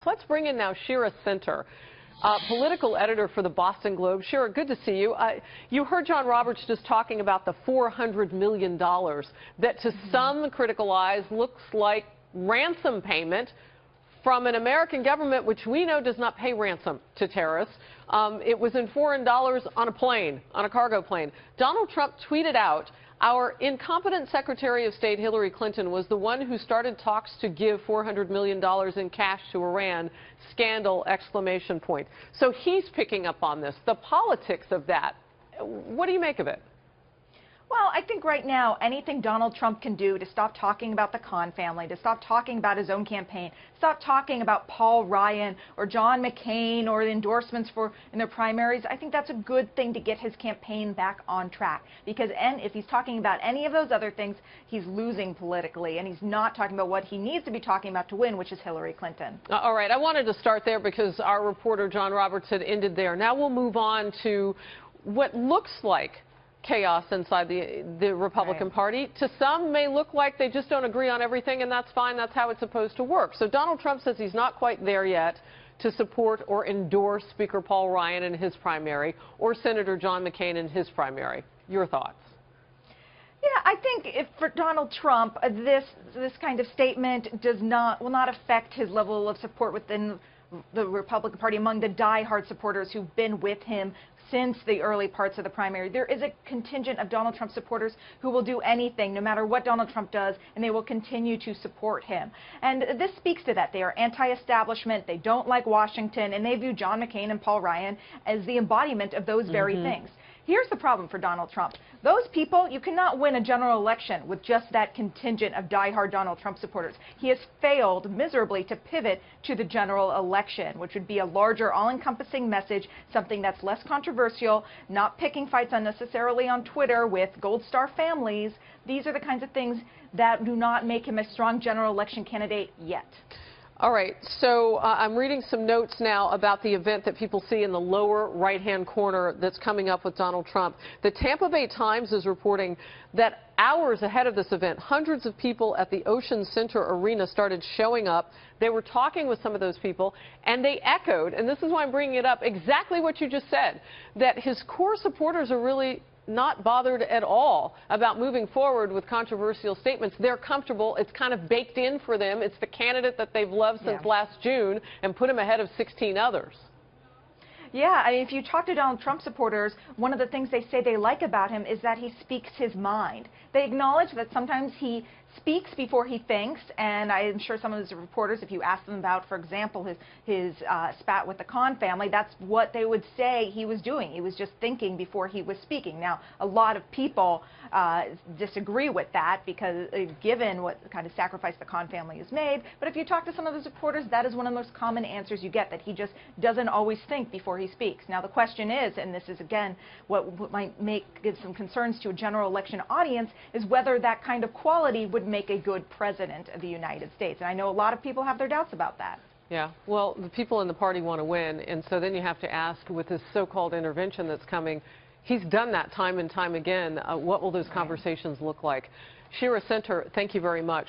Let's bring in now Shira Center, political editor for the Boston Globe. Shira, good to see you. You heard John Roberts just talking about the $400 million that to some critical eyes looks like ransom payment from an American government which we know does not pay ransom to terrorists. It was in foreign dollars on a plane, on a cargo plane. Donald Trump tweeted out, "Our incompetent Secretary of State Hillary Clinton was the one who started talks to give $400 million in cash to Iran. Scandal!" exclamation point. So he's picking up on this. The politics of that, what do you make of it? Well, I think right now, anything Donald Trump can do to stop talking about the Khan family, to stop talking about his own campaign, stop talking about Paul Ryan or John McCain or the endorsements in their primaries, I think that's a good thing to get his campaign back on track. Because if he's talking about any of those other things, he's losing politically, and he's not talking about what he needs to be talking about to win, which is Hillary Clinton. All right, I wanted to start there because our reporter John Roberts had ended there. Now we'll move on to what looks like chaos inside the Republican Party. To some may look like they just don't agree on everything, and that's fine. That's how it's supposed to work. So Donald Trump says he's not quite there yet to support or endorse Speaker Paul Ryan in his primary or Senator John McCain in his primary. Your thoughts? Yeah, I think for Donald Trump, this kind of statement will not affect his level of support within the Republican Party among the diehard supporters who've been with him since the early parts of the primary. There is a contingent of Donald Trump supporters who will do anything, no matter what Donald Trump does, and they will continue to support him. And this speaks to that. They are anti-establishment, they don't like Washington, and they view John McCain and Paul Ryan as the embodiment of those very things. Here's the problem for Donald Trump. Those people, you cannot win a general election with just that contingent of diehard Donald Trump supporters. He has failed miserably to pivot to the general election, which would be a larger, all-encompassing message, something that's less controversial, not picking fights unnecessarily on Twitter with Gold Star families. These are the kinds of things that do not make him a strong general election candidate yet. All right, so I'm reading some notes now about the event that people see in the lower right-hand corner that's coming up with Donald Trump. The Tampa Bay Times is reporting that hours ahead of this event, hundreds of people at the Shira Center arena started showing up. They were talking with some of those people, and they echoed, and this is why I'm bringing it up, exactly what you just said, that his core supporters are really not bothered at all about moving forward with controversial statements. They're comfortable. It's kind of baked in for them. It's the candidate that they've loved since last June and put him ahead of 16 others. Yeah, I mean, if you talk to Donald Trump supporters, one of the things they say they like about him is that he speaks his mind. They acknowledge that sometimes he speaks before he thinks, and I'm sure some of his reporters, if you ask them about, for example, his spat with the Khan family, that's what they would say he was doing. He was just thinking before he was speaking. Now, a lot of people disagree with that because given what kind of sacrifice the Khan family has made, but if you talk to some of his supporters, that is one of the most common answers you get, that he just doesn't always think before he speaks. Now, the question is, and this is again what might give some concerns to a general election audience, is whether that kind of quality would make a good president of the United States. And I know a lot of people have their doubts about that. Yeah, well, the people in the party want to win, and so then you have to ask, with this so-called intervention that's coming, he's done that time and time again. What will those conversations look like? Shira Center, thank you very much.